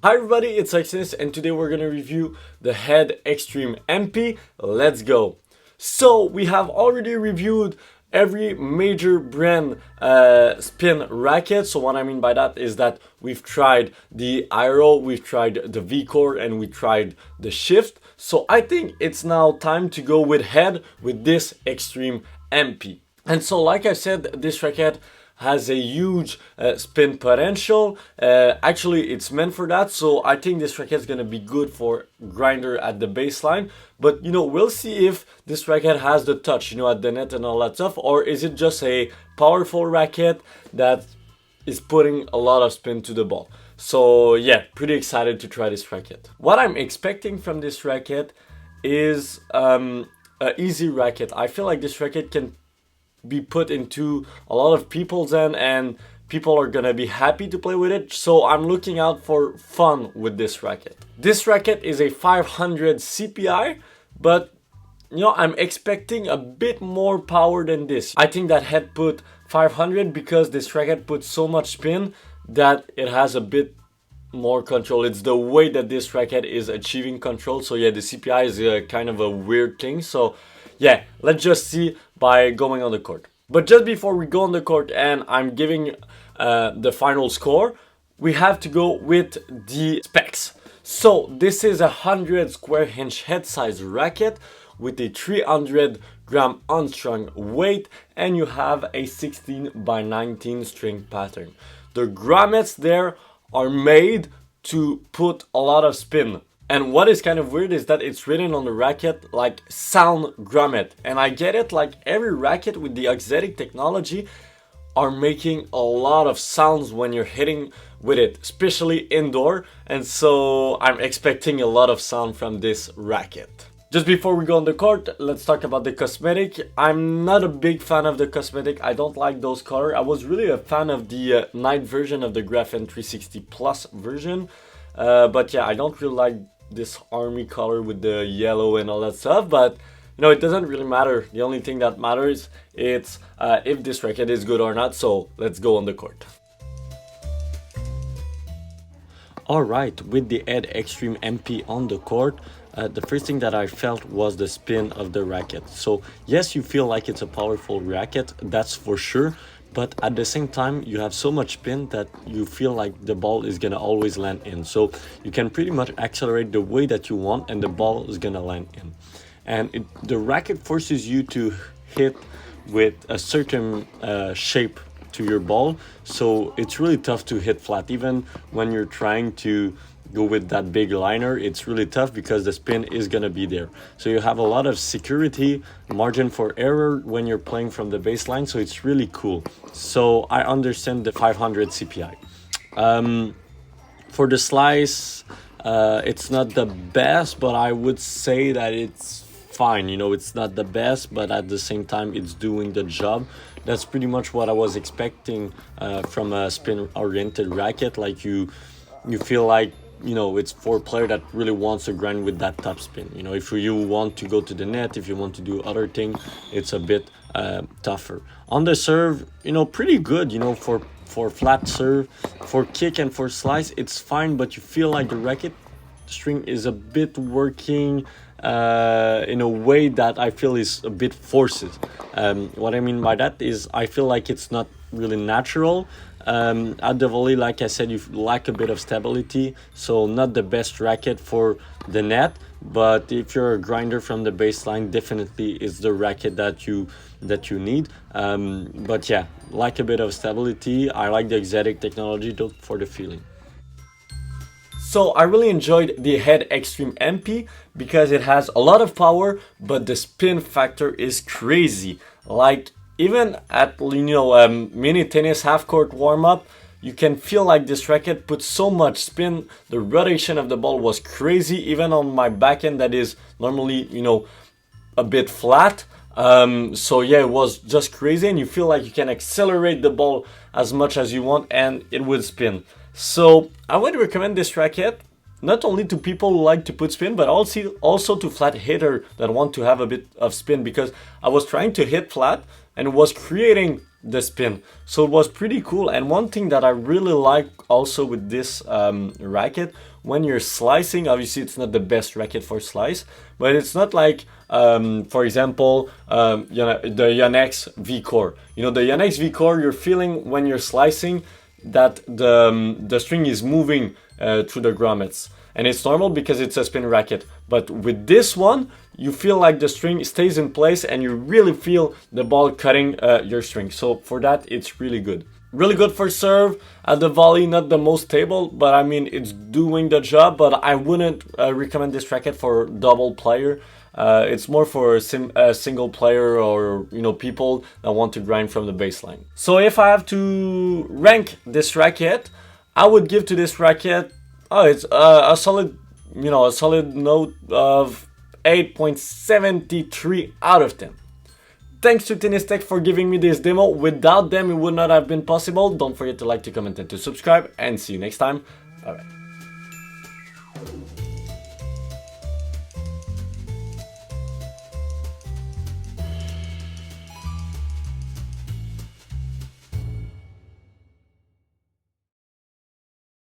Hi everybody, it's Exodus and today we're going to review the Head Extreme MP. Let's go. So we have already reviewed every major brand spin racket. So what I mean by that is that we've tried the Aero, we've tried the V-Core, and we tried the Shift. So I think it's now time to go with Head with this Extreme MP. And so like I said, this racket has a huge spin potential. Actually, it's meant for that. So I think this racket is going to be good for grinder at the baseline. But, we'll see if this racket has the touch, at the net and all that stuff. Or is it just a powerful racket that is putting a lot of spin to the ball. So yeah, pretty excited to try this racket. What I'm expecting from this racket is an easy racket. I feel like this racket can be put into a lot of people's hand and people are gonna be happy to play with it. So I'm looking out for fun with this racket. This racket is a 500 CPI, but I'm expecting a bit more power than this. I think that Head put 500 because this racket puts so much spin that it has a bit more control. It's the way that this racket is achieving control. So yeah, the CPI is kind of a weird thing. So yeah, let's just see by going on the court. But just before we go on the court and I'm giving the final score, we have to go with the specs. So this is a 100 square inch head size racket with a 300 gram unstrung weight, and you have a 16 by 19 string pattern. The grommets there are made to put a lot of spin. And what is kind of weird is that it's written on the racket like sound grommet. And I get it, like every racket with the Auxetic technology are making a lot of sounds when you're hitting with it, especially indoor. And so I'm expecting a lot of sound from this racket. Just before we go on the court, let's talk about the cosmetic. I'm not a big fan of the cosmetic. I don't like those colors. I was really a fan of the night version of the Graphene 360 Plus version. But yeah, I don't really like this army color with the yellow and all that stuff, but it doesn't really matter. The only thing that matters is if this racket is good or not. So let's go on the court. Alright, with the Head Extreme MP on the court, the first thing that I felt was the spin of the racket. So yes, you feel like it's a powerful racket, that's for sure. But at the same time, you have so much spin that you feel like the ball is going to always land in. So you can pretty much accelerate the way that you want and the ball is going to land in. And the racket forces you to hit with a certain shape to your ball. So it's really tough to hit flat. Even when you're trying to go with that big liner, it's really tough because the spin is going to be there. So you have a lot of security, margin for error when you're playing from the baseline. So it's really cool. So I understand the 500 CPI. For the slice, it's not the best, but I would say that it's fine. It's not the best, but at the same time, it's doing the job. That's pretty much what I was expecting from a spin-oriented racket. Like you feel like it's for a player that really wants to grind with that top spin. If you want to go to the net, if you want to do other things, it's a bit tougher. On the serve, pretty good, for flat serve, for kick and for slice, it's fine, but you feel like the racket string is a bit working in a way that I feel is a bit forced. What I mean by that is I feel like it's not really natural. At the volley, like I said, you lack a bit of stability, so not the best racket for the net. But if you're a grinder from the baseline, definitely it's the racket that you need. But yeah, like a bit of stability. I like the Auxetic technology for the feeling. So I really enjoyed the Head Extreme MP because it has a lot of power, but the spin factor is crazy. Like even at mini tennis half court warm up, you can feel like this racket puts so much spin. The rotation of the ball was crazy, even on my backhand that is normally a bit flat. So yeah, it was just crazy, and you feel like you can accelerate the ball as much as you want and it would spin. So I would recommend this racket not only to people who like to put spin, but also to flat hitter that want to have a bit of spin, because I was trying to hit flat and it was creating the spin. So it was pretty cool. And one thing that I really like also with this racket, when you're slicing, obviously it's not the best racket for slice, but it's not like, for example, you know, the Yonex V-Core. You know, the Yonex V-Core, you're feeling when you're slicing that the string is moving through the grommets. And it's normal because it's a spin racket. But with this one, you feel like the string stays in place and you really feel the ball cutting your string. So for that, it's really good. Really good for serve. At the volley, not the most stable, but I mean, it's doing the job. But I wouldn't recommend this racket for double player. It's more for a single player, or, you know, people that want to grind from the baseline. So if I have to rank this racket, I would give to this racket, it's a solid, you know, a solid note of 8.73 out of 10. Thanks to Tennis Tech for giving me this demo. Without them, it would not have been possible. Don't forget to like, to comment, and to subscribe, and see you next time. Bye bye.